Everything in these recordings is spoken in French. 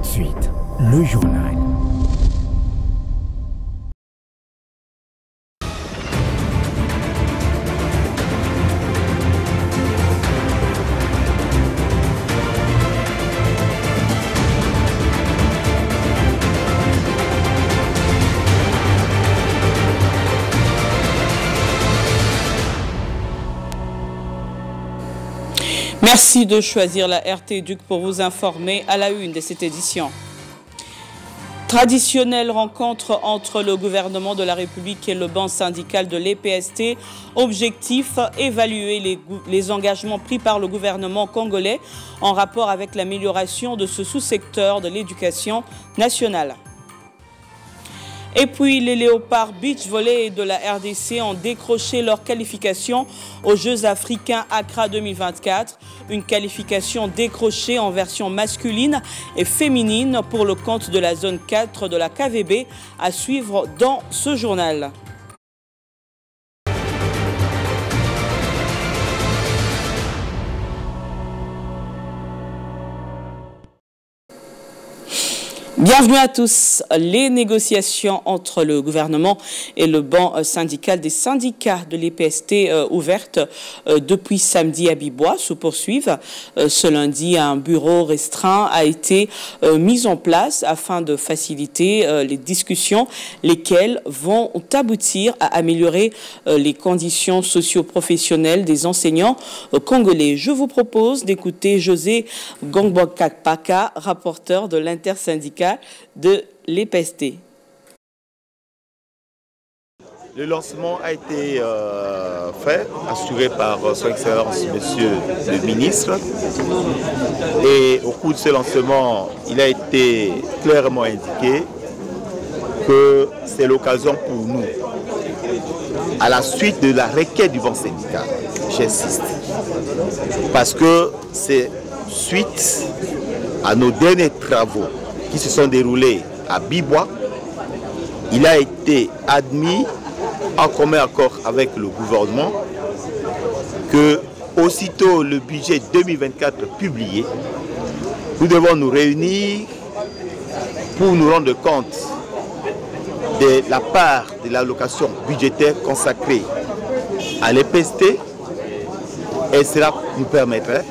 de suite, le journal. Merci de choisir la RT Duc pour vous informer à la une de cette édition. Traditionnelle rencontre entre le gouvernement de la République et le banc syndical de l'EPST. Objectif, évaluer les engagements pris par le gouvernement congolais en rapport avec l'amélioration de ce sous-secteur de l'éducation nationale. Et puis, les Léopards Beach Volley de la RDC ont décroché leur qualification aux Jeux africains Accra 2024. Une qualification décrochée en version masculine et féminine pour le compte de la zone 4 de la KVB à suivre dans ce journal. Bienvenue à tous. Les négociations entre le gouvernement et le banc syndical des syndicats de l'EPST ouvertes depuis samedi à Bibois se poursuivent. Ce lundi, un bureau restreint a été mis en place afin de faciliter les discussions, lesquelles vont aboutir à améliorer les conditions socio-professionnelles des enseignants congolais. Je vous propose d'écouter José Gongbokakpaka, rapporteur de l'intersyndical de l'EPST. Le lancement a été fait, assuré par Son Excellence Monsieur le Ministre. Et au cours de ce lancement, il a été clairement indiqué que c'est l'occasion pour nous, à la suite de la requête du banc syndical, j'insiste, parce que c'est suite à nos derniers travaux qui se sont déroulés à Bibois, il a été admis en commun accord avec le gouvernement que aussitôt le budget 2024 publié, nous devons nous réunir pour nous rendre compte de la part de l'allocation budgétaire consacrée à l'EPST, et cela nous permettrait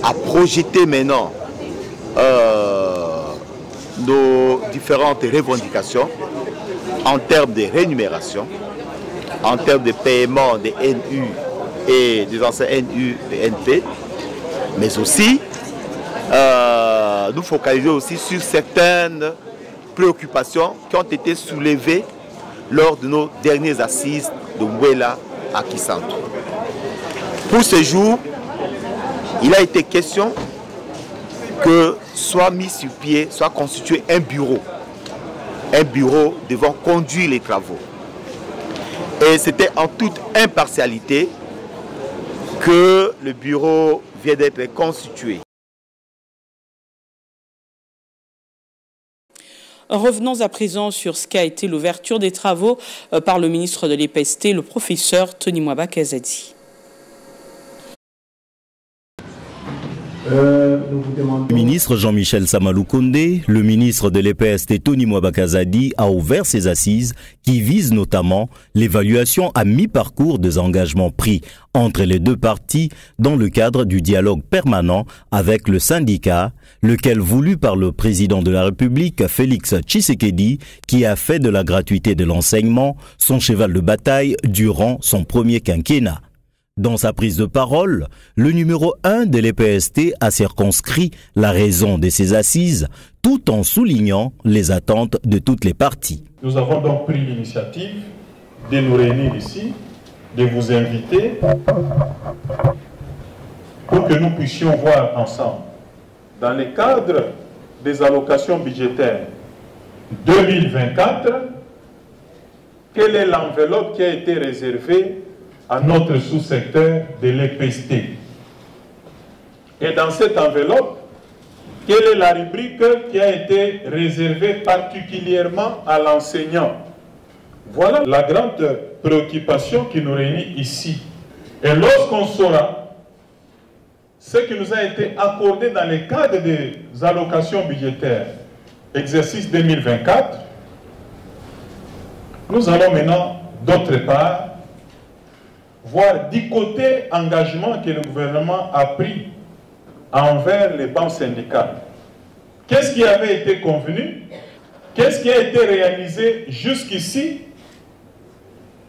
à projeter maintenant nos différentes revendications en termes de rémunération, en termes de paiement des NU et des anciens NU et NP, mais aussi nous focaliser aussi sur certaines préoccupations qui ont été soulevées lors de nos dernières assises de Mwela à Kisantu. Pour ce jour, il a été question que soit mis sur pied, soit constitué un bureau devant conduire les travaux. Et c'était en toute impartialité que le bureau vient d'être constitué. Revenons à présent sur ce qu'a été l'ouverture des travaux par le ministre de l'EPST, le professeur Tony Mwaba Kazadi. Le ministre Jean-Michel Samalou Kondé, le ministre de l'EPST Tony Mwaba Kazadi a ouvert ses assises qui visent notamment l'évaluation à mi-parcours des engagements pris entre les deux parties dans le cadre du dialogue permanent avec le syndicat, lequel voulu par le président de la République Félix Tshisekedi, qui a fait de la gratuité de l'enseignement son cheval de bataille durant son premier quinquennat. Dans sa prise de parole, le numéro 1 de l'EPST a circonscrit la raison de ces assises, tout en soulignant les attentes de toutes les parties. Nous avons donc pris l'initiative de nous réunir ici, de vous inviter pour que nous puissions voir ensemble, dans le cadre des allocations budgétaires 2024, quelle est l'enveloppe qui a été réservée à notre sous-secteur de l'EPST. Et dans cette enveloppe, quelle est la rubrique qui a été réservée particulièrement à l'enseignant? Voilà la grande préoccupation qui nous réunit ici. Et lorsqu'on saura ce qui nous a été accordé dans le cadre des allocations budgétaires, exercice 2024, nous allons maintenant, d'autre part, voir du côté engagement que le gouvernement a pris envers les banques syndicales. Qu'est-ce qui avait été convenu? Qu'est-ce qui a été réalisé jusqu'ici?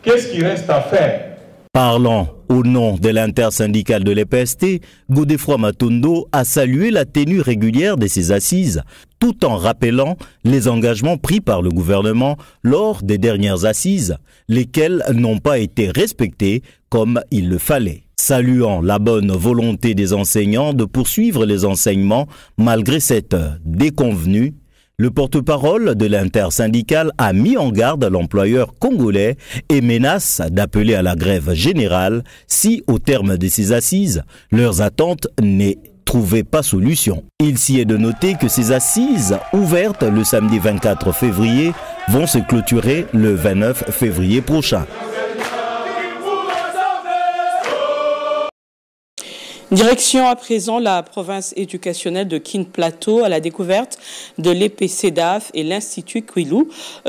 Qu'est-ce qui reste à faire? Parlant au nom de l'intersyndicale de l'EPST, Godefroid Matondo a salué la tenue régulière de ces assises, tout en rappelant les engagements pris par le gouvernement lors des dernières assises, lesquels n'ont pas été respectés comme il le fallait. Saluant la bonne volonté des enseignants de poursuivre les enseignements malgré cette déconvenue, le porte-parole de l'intersyndicale a mis en garde l'employeur congolais et menace d'appeler à la grève générale si, au terme de ces assises, leurs attentes ne trouvaient pas solution. Il s'y est de noter que ces assises, ouvertes le samedi 24 février, vont se clôturer le 29 février prochain. Direction à présent la province éducationnelle de Kin Plateau à la découverte de l'EPCDAF et l'Institut Kwilu,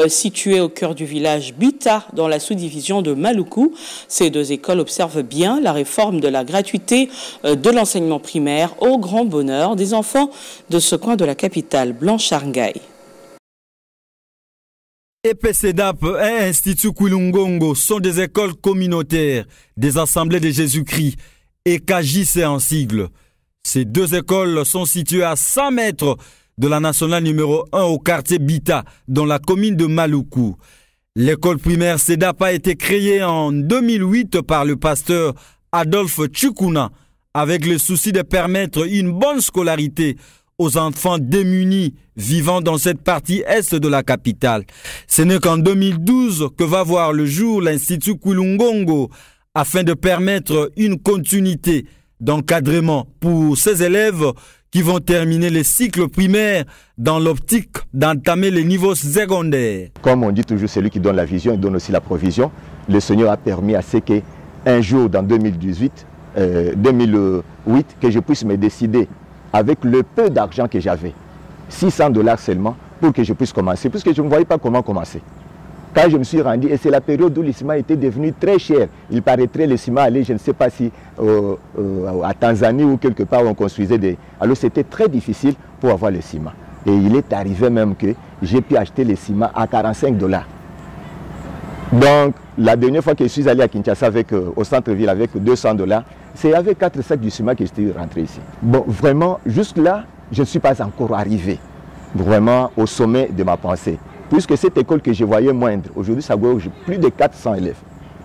situé au cœur du village Bita dans la sous-division de Maluku. Ces deux écoles observent bien la réforme de la gratuité de l'enseignement primaire au grand bonheur des enfants de ce coin de la capitale, Blancharngaï. EPCDAP et Institut Kwilungongo sont des écoles communautaires des Assemblées de Jésus-Christ et KJC en sigle. Ces deux écoles sont situées à 100 mètres de la nationale numéro 1 au quartier Bita, dans la commune de Maluku. L'école primaire CEDAP a été créée en 2008 par le pasteur Adolphe Tchukuna, avec le souci de permettre une bonne scolarité aux enfants démunis vivant dans cette partie est de la capitale. Ce n'est qu'en 2012 que va voir le jour l'Institut Kwilungongo, afin de permettre une continuité d'encadrement pour ces élèves qui vont terminer les cycles primaires dans l'optique d'entamer les niveaux secondaires. Comme on dit toujours, celui qui donne la vision, il donne aussi la provision. Le Seigneur a permis à ce qu'un jour, dans 2008, que je puisse me décider, avec le peu d'argent que j'avais, $600 seulement, pour que je puisse commencer, puisque je ne voyais pas comment commencer. Quand je me suis rendu, et c'est la période où le ciment était devenu très cher, il paraîtrait le ciment aller, je ne sais pas si à Tanzanie ou quelque part où on construisait des... Alors c'était très difficile pour avoir le ciment. Et il est arrivé même que j'ai pu acheter le ciment à $45. Donc la dernière fois que je suis allé à Kinshasa au centre-ville avec $200, c'est avec 4 sacs du ciment que j'étais rentré ici. Bon, vraiment, jusque là, je ne suis pas encore arrivé vraiment au sommet de ma pensée. Puisque cette école que je voyais moindre, aujourd'hui ça gauge plus de 400 élèves.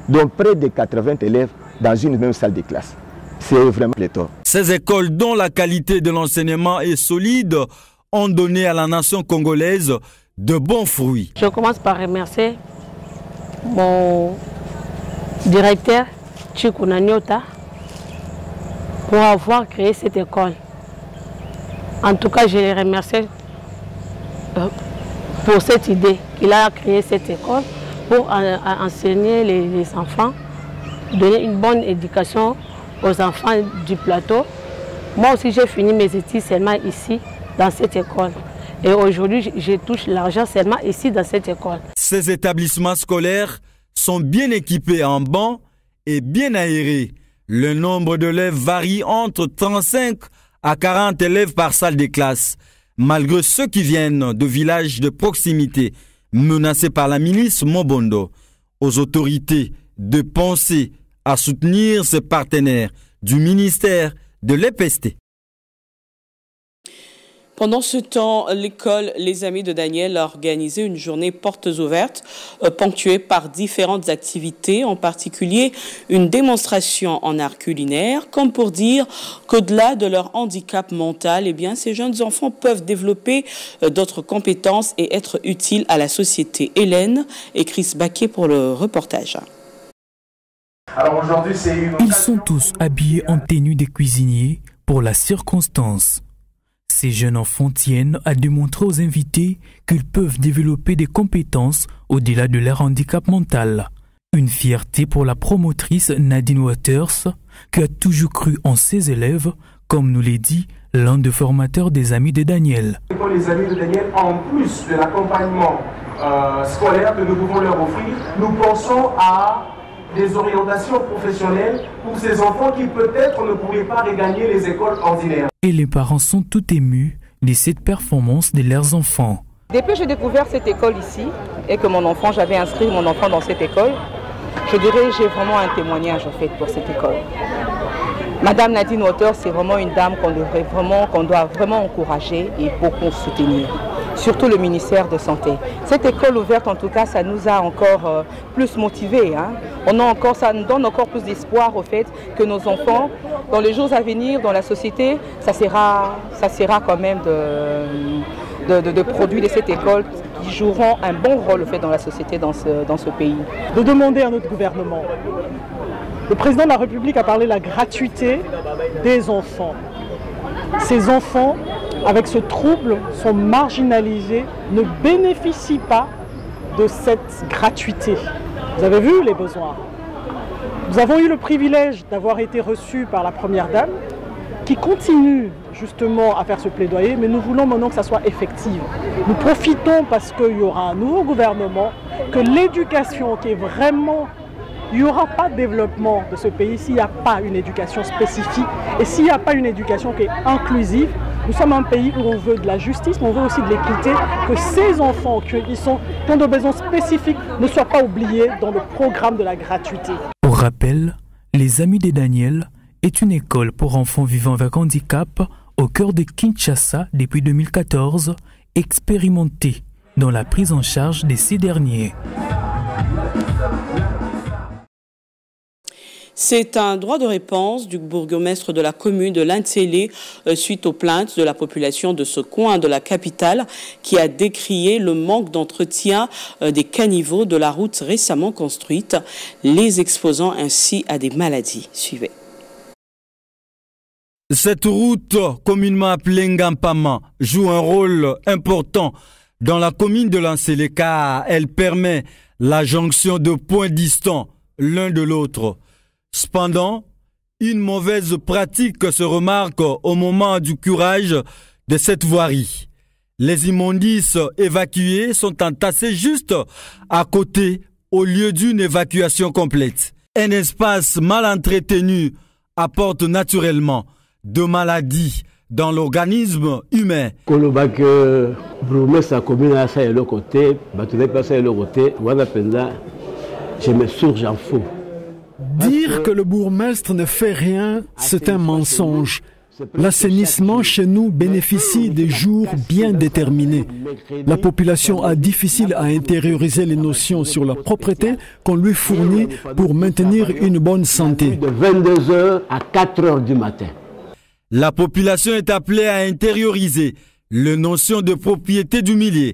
Donc près de 80 élèves dans une même salle de classe. C'est vraiment pléthore. Ces écoles dont la qualité de l'enseignement est solide ont donné à la nation congolaise de bons fruits. Je commence par remercier mon directeur Tchikuna Nyota pour avoir créé cette école. En tout cas, je les remercie pour cette idée qu'il a créé cette école pour enseigner les enfants, donner une bonne éducation aux enfants du plateau. Moi aussi, j'ai fini mes études seulement ici, dans cette école. Et aujourd'hui, je touche l'argent seulement ici, dans cette école. Ces établissements scolaires sont bien équipés en bancs et bien aérés. Le nombre d'élèves varie entre 35 à 40 élèves par salle de classe. Malgré ceux qui viennent de villages de proximité menacés par la milice Mobondo, aux autorités de penser à soutenir ces partenaires du ministère de l'EPST. Pendant ce temps, l'école Les Amis de Daniel a organisé une journée portes ouvertes ponctuée par différentes activités, en particulier une démonstration en art culinaire, comme pour dire qu'au-delà de leur handicap mental, eh bien, ces jeunes enfants peuvent développer d'autres compétences et être utiles à la société. Hélène et Chris Baquet pour le reportage. Alors aujourd'hui, Ils sont tous habillés en tenue de cuisiniers pour la circonstance. Ces jeunes enfants tiennent à démontrer aux invités qu'ils peuvent développer des compétences au-delà de leur handicap mental. Une fierté pour la promotrice Nadine Waters, qui a toujours cru en ses élèves comme nous l'a dit l'un des formateurs des Amis de Daniel. Les Amis de Daniel, en plus de l'accompagnement scolaire que nous pouvons leur offrir, nous pensons à des orientations professionnelles pour ces enfants qui peut-être ne pourraient pas regagner les écoles ordinaires. Et les parents sont tout émus de cette performance de leurs enfants. Depuis que j'ai découvert cette école ici et que j'avais inscrit mon enfant dans cette école, je dirais j'ai vraiment un témoignage en fait pour cette école. Madame Nadine Water, c'est vraiment une dame qu'on doit vraiment encourager et beaucoup soutenir. Surtout le ministère de Santé. Cette école ouverte, en tout cas, ça nous a encore plus motivés. Hein. Ça nous donne encore plus d'espoir au fait que nos enfants, dans les jours à venir, dans la société, ça sera quand même de produits de cette école qui joueront un bon rôle au fait, dans la société, dans ce pays. De demander à notre gouvernement. Le président de la République a parlé de la gratuité des enfants. Ces enfants, avec ce trouble, sont marginalisés, ne bénéficient pas de cette gratuité. Vous avez vu les besoins. Nous avons eu le privilège d'avoir été reçus par la Première Dame, qui continue justement à faire ce plaidoyer, mais nous voulons maintenant que ça soit effectif. Nous profitons parce qu'il y aura un nouveau gouvernement, que l'éducation qui est vraiment... Il n'y aura pas de développement de ce pays s'il n'y a pas une éducation spécifique et s'il n'y a pas une éducation qui est inclusive. Nous sommes un pays où on veut de la justice, mais on veut aussi de l'équité, que ces enfants qui ont des besoins spécifiques ne soient pas oubliés dans le programme de la gratuité. Pour rappel, les Amis de Daniel est une école pour enfants vivant avec handicap au cœur de Kinshasa depuis 2014, expérimentée dans la prise en charge de ces derniers. C'est un droit de réponse du bourgmestre de la commune de Lintélé suite aux plaintes de la population de ce coin de la capitale qui a décrié le manque d'entretien des caniveaux de la route récemment construite, les exposant ainsi à des maladies. Suivez. Cette route, communément appelée Ngampama, joue un rôle important dans la commune de Lintélé car elle permet la jonction de points distants l'un de l'autre. Cependant, une mauvaise pratique se remarque au moment du curage de cette voirie. Les immondices évacués sont entassés juste à côté au lieu d'une évacuation complète. Un espace mal entretenu apporte naturellement de maladies dans l'organisme humain. Je me surge en faux. Dire que le bourgmestre ne fait rien, c'est un mensonge. L'assainissement chez nous bénéficie des jours bien déterminés. La population a difficile à intérioriser les notions sur la propreté qu'on lui fournit pour maintenir une bonne santé. De 22h à 4h du matin. La population est appelée à intérioriser les notions de propriété du milieu.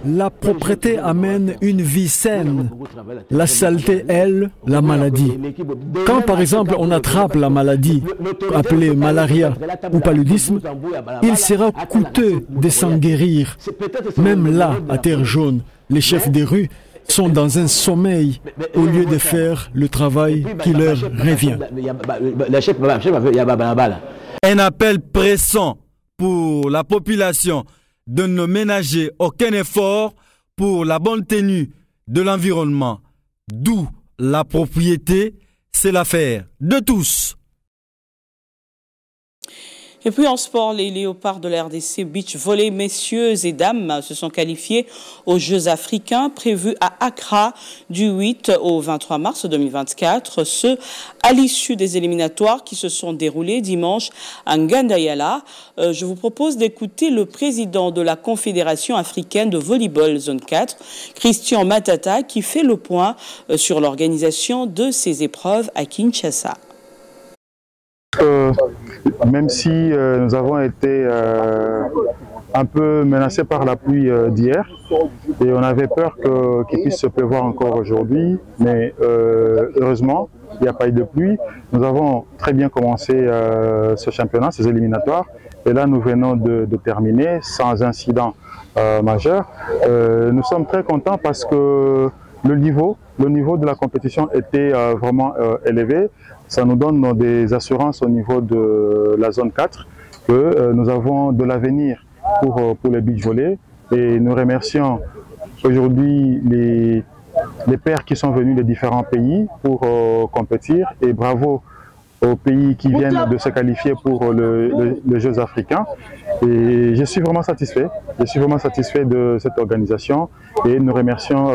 La propreté amène une vie saine. La saleté, elle, la maladie. Quand par exemple on attrape la maladie appelée malaria ou paludisme, il sera coûteux de s'en guérir. Même là, à Terre Jaune, les chefs des rues sont dans un sommeil au lieu de faire le travail qui leur revient. Un appel pressant pour la population de ne ménager aucun effort pour la bonne tenue de l'environnement. D'où la propriété, c'est l'affaire de tous. Et puis en sport, les léopards de la RDC Beach Volley, messieurs et dames, se sont qualifiés aux Jeux africains prévus à Accra du 8 au 23 mars 2024. Ce, à l'issue des éliminatoires qui se sont déroulés dimanche à Ngandayala. Je vous propose d'écouter le président de la Confédération africaine de volleyball zone 4, Christian Matata, qui fait le point sur l'organisation de ces épreuves à Kinshasa. Même si nous avons été un peu menacés par la pluie d'hier et on avait peur qu'il puisse se pleuvoir encore aujourd'hui, mais heureusement il n'y a pas eu de pluie. Nous avons très bien commencé ce championnat, ces éliminatoires, et là nous venons de terminer sans incident majeur. Nous sommes très contents parce que le niveau de la compétition était vraiment élevé. Ça nous donne des assurances au niveau de la zone 4 que nous avons de l'avenir pour le beach volley. Et nous remercions aujourd'hui les pairs qui sont venus des différents pays pour compétir. Et bravo aux pays qui viennent de se qualifier pour les Jeux africains. Et je suis vraiment satisfait. Je suis vraiment satisfait de cette organisation et nous remercions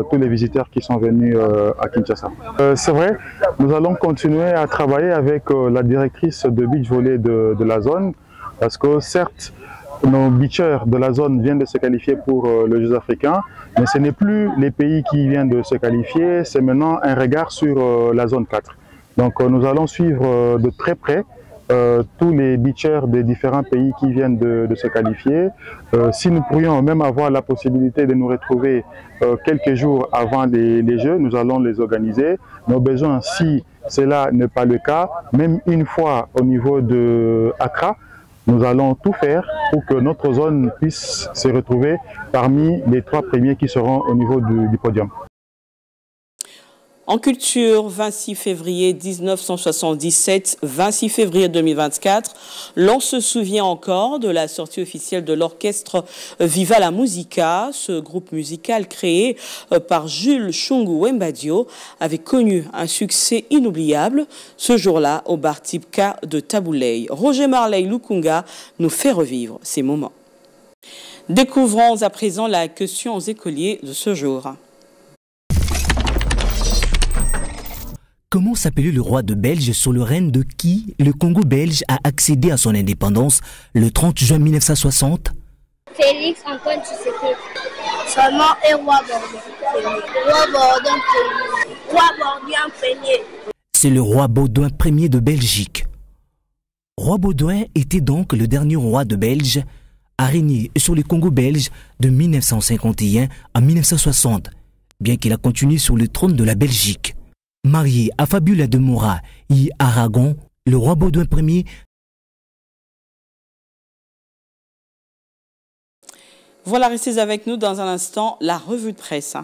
tous les visiteurs qui sont venus à Kinshasa. C'est vrai, nous allons continuer à travailler avec la directrice de beach volley de la zone parce que certes, nos beachers de la zone viennent de se qualifier pour les Jeux africains, mais ce n'est plus les pays qui viennent de se qualifier, c'est maintenant un regard sur la zone 4. Donc nous allons suivre de très près tous les beachers des différents pays qui viennent de se qualifier. Si nous pourrions même avoir la possibilité de nous retrouver quelques jours avant les Jeux, nous allons les organiser. Nos besoins, si cela n'est pas le cas, même une fois au niveau de Accra, nous allons tout faire pour que notre zone puisse se retrouver parmi les 3 premiers qui seront au niveau du podium. En culture, 26 février 1977, 26 février 2024, l'on se souvient encore de la sortie officielle de l'orchestre Viva la Musica. Ce groupe musical créé par Jules Chungu Wembadio avait connu un succès inoubliable ce jour-là au bar Tipka de Tabouley. Roger Marley Lukunga nous fait revivre ces moments. Découvrons à présent la question aux écoliers de ce jour. Comment s'appelait le roi de Belge sous le règne de qui le Congo belge a accédé à son indépendance le 30 juin 1960? Félix Antoine Tshisekedi. Son nom est Roi Baudouin. Roi Baudouin Ier. C'est le roi Baudouin Ier de Belgique. Roi Baudouin était donc le dernier roi de Belge à régner sur le Congo belge de 1951 à 1960, bien qu'il a continué sur le trône de la Belgique. Marié à Fabiola de Morat et Aragon, le roi Baudouin Ier. Voilà, restez avec nous dans un instant, la revue de presse.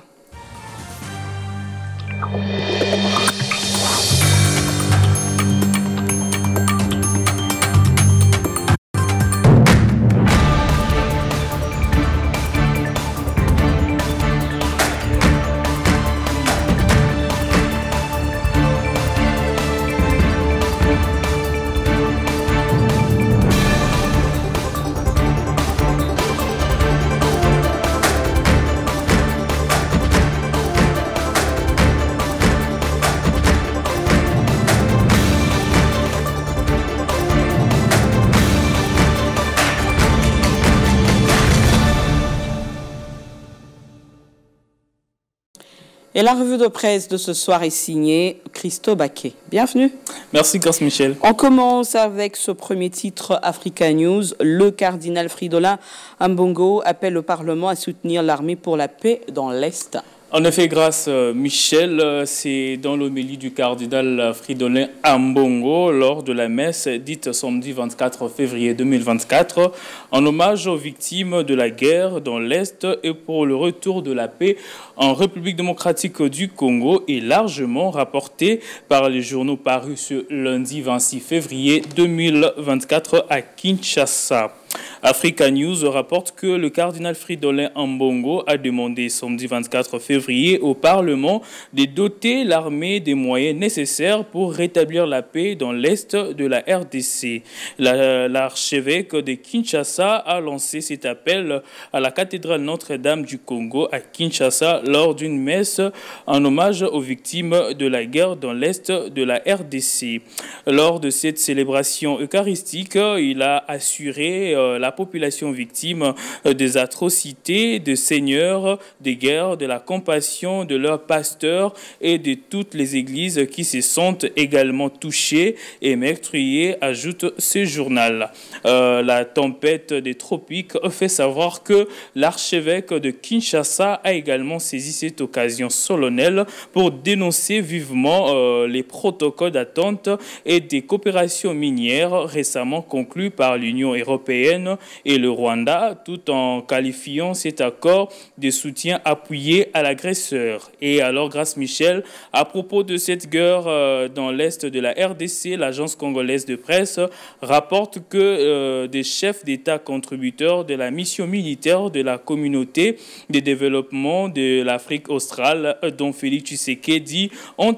Et la revue de presse de ce soir est signée Christo Baquet. Bienvenue. Merci, Grace Michel. On commence avec ce premier titre Africa News. Le cardinal Fridolin Ambongo appelle le Parlement à soutenir l'armée pour la paix dans l'Est. En effet, Grace Michel, c'est dans l'homélie du cardinal Fridolin Ambongo lors de la messe dite samedi 24 février 2024 en hommage aux victimes de la guerre dans l'Est et pour le retour de la paix en République démocratique du Congo est largement rapporté par les journaux parus ce lundi 26 février 2024 à Kinshasa. Africa News rapporte que le cardinal Fridolin Ambongo a demandé samedi 24 février au Parlement de doter l'armée des moyens nécessaires pour rétablir la paix dans l'Est de la RDC. L'archevêque de Kinshasa a lancé cet appel à la cathédrale Notre-Dame du Congo à Kinshasa lors d'une messe en hommage aux victimes de la guerre dans l'Est de la RDC. Lors de cette célébration eucharistique, il a assuré la population victime des atrocités, des seigneurs, des guerres, de la compassion de leurs pasteurs et de toutes les églises qui se sentent également touchées et meurtriers, ajoute ce journal. La tempête des tropiques fait savoir que l'archevêque de Kinshasa a également saisi cette occasion solennelle pour dénoncer vivement les protocoles d'attente et des coopérations minières récemment conclus par l'Union européenne européenne et le Rwanda, tout en qualifiant cet accord de soutien appuyé à l'agresseur. Et alors, Grace Michel, à propos de cette guerre dans l'est de la RDC, l'agence congolaise de presse rapporte que des chefs d'État contributeurs de la mission militaire de la communauté de développement de l'Afrique australe, dont Félix Tshisekedi, ont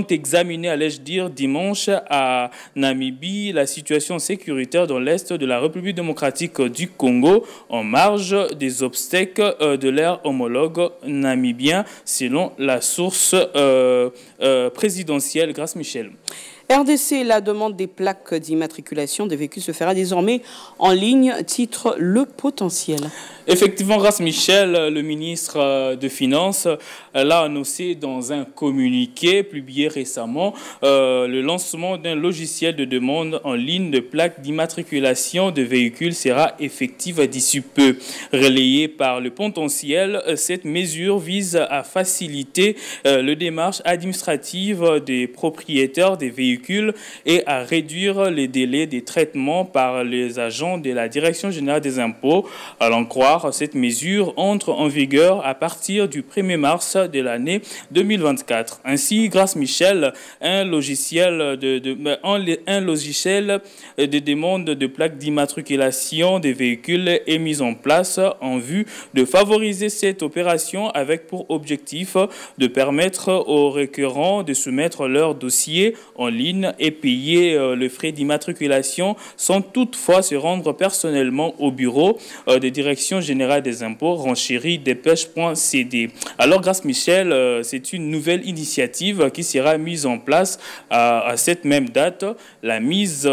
examiné, allais-je dire, dimanche à Namibie la situation sécuritaire dans l'est de la République démocratique du Congo en marge des obstacles de leur homologue namibien, selon la source présidentielle Grace Michel. RDC, la demande des plaques d'immatriculation des véhicules se fera désormais en ligne, titre Le Potentiel. Effectivement, Grace Michel, le ministre des Finances, l'a annoncé dans un communiqué publié récemment le lancement d'un logiciel de demande en ligne de plaques d'immatriculation de véhicules sera effectif d'ici peu. Relayé par Le Potentiel, cette mesure vise à faciliter le démarche administrative des propriétaires des véhicules et à réduire les délais de traitement par les agents de la Direction générale des impôts. À l'en croire, cette mesure entre en vigueur à partir du 1er mars de l'année 2024. Ainsi, Grace Michel, un logiciel de demande de plaques d'immatriculation des véhicules est mis en place en vue de favoriser cette opération avec pour objectif de permettre aux requérants de soumettre leur dossier en ligne et payer le frais d'immatriculation sans toutefois se rendre personnellement au bureau de direction générale des impôts, renchéri dépêche.cd. Alors, Grace Michel, c'est une nouvelle initiative qui sera mise en place à cette même date. La remise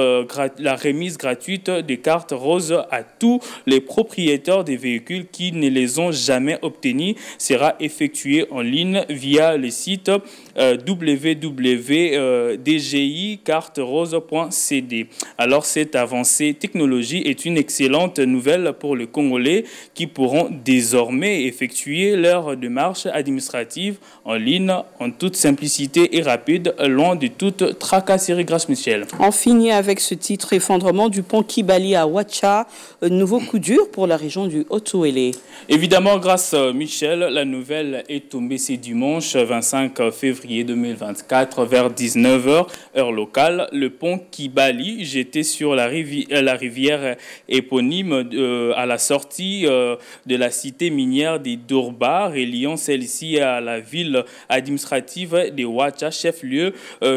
gratuite des cartes roses à tous les propriétaires des véhicules qui ne les ont jamais obtenues sera effectuée en ligne via le site www.dgicarterose.cd. Alors, cette avancée technologique est une excellente nouvelle pour les Congolais qui pourront désormais effectuer leur démarche administrative en ligne en toute simplicité et rapide, loin de toute tracasserie. Grace Michel. On finit avec ce titre, effondrement du pont Kibali à Ouacha, un nouveau coup dur pour la région du Haut-Ouélé. Évidemment, Grace Michel, la nouvelle est tombée ce dimanche 25 février 2024 vers 19h, heure locale. Le pont Kibali, jeté sur la rivière éponyme à la sortie de la cité minière des Dorba, reliant celle-ci à la ville administrative de Ouacha, chef-lieu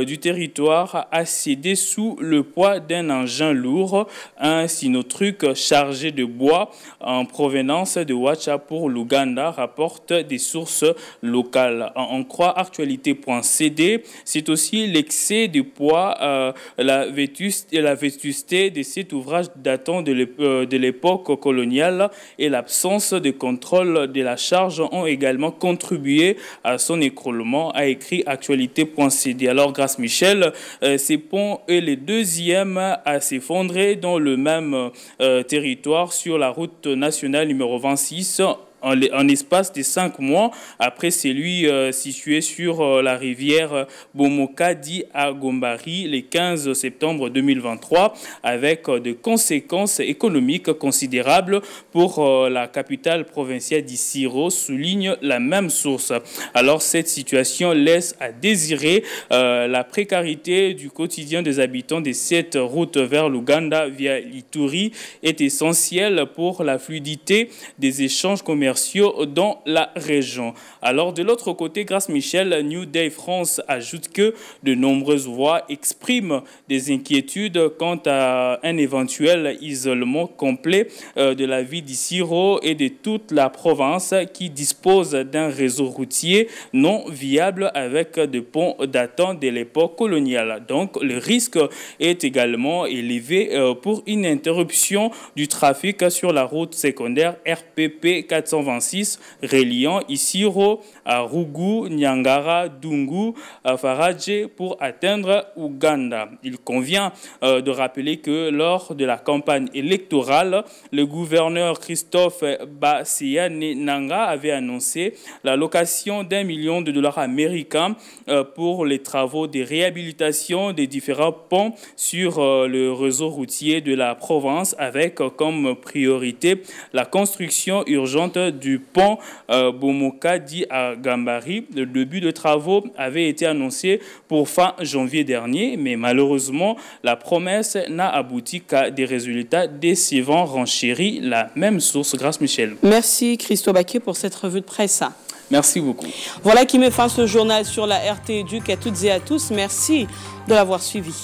du territoire, a cédé sous le poids d'un engin lourd, un sinotruc chargé de bois en provenance de Ouacha pour l'Ouganda, rapporte des sources locales. En croit actualité.cd, c'est aussi l'excès de poids, la vétusté de cet ouvrage datant de l'époque coloniale et l'absence de contrôle de la charge ont également contribué à son écroulement, a écrit actualité.cd. Alors, Grace Michel, ces ponts est le deuxième à s'effondrer dans le même territoire sur la route nationale numéro 26 en espace de 5 mois après celui situé sur la rivière Bomokadi à Gombari le 15 septembre 2023 avec des conséquences économiques considérables pour la capitale provinciale d'Isiro, souligne la même source. Alors cette situation laisse à désirer la précarité du quotidien des habitants de cette route vers l'Ouganda via l'Ituri est essentielle pour la fluidité des échanges commerciaux dans la région. Alors de l'autre côté, Grace Michel, New Day France ajoute que de nombreuses voix expriment des inquiétudes quant à un éventuel isolement complet de la ville d'Isiro et de toute la province qui dispose d'un réseau routier non viable avec des ponts datant de l'époque coloniale. Donc le risque est également élevé pour une interruption du trafic sur la route secondaire RPP 420 126 reliant Isiro à Rugu, Nyangara, Dungu, Faradje pour atteindre Ouganda. Il convient de rappeler que lors de la campagne électorale, le gouverneur Christophe Bassiane Nanga avait annoncé l'allocation d'1 million de dollars américains pour les travaux de réhabilitation des différents ponts sur le réseau routier de la province, avec comme priorité la construction urgente du pont Bomokadi à Gambari. Le début de travaux avait été annoncé pour fin janvier dernier, mais malheureusement, la promesse n'a abouti qu'à des résultats décevants, renchérit la même source. Grâce Michel. Merci Christophe Baquet pour cette revue de presse. Merci beaucoup. Voilà qui met fin ce journal sur la RT Éduc à toutes et à tous. Merci de l'avoir suivi.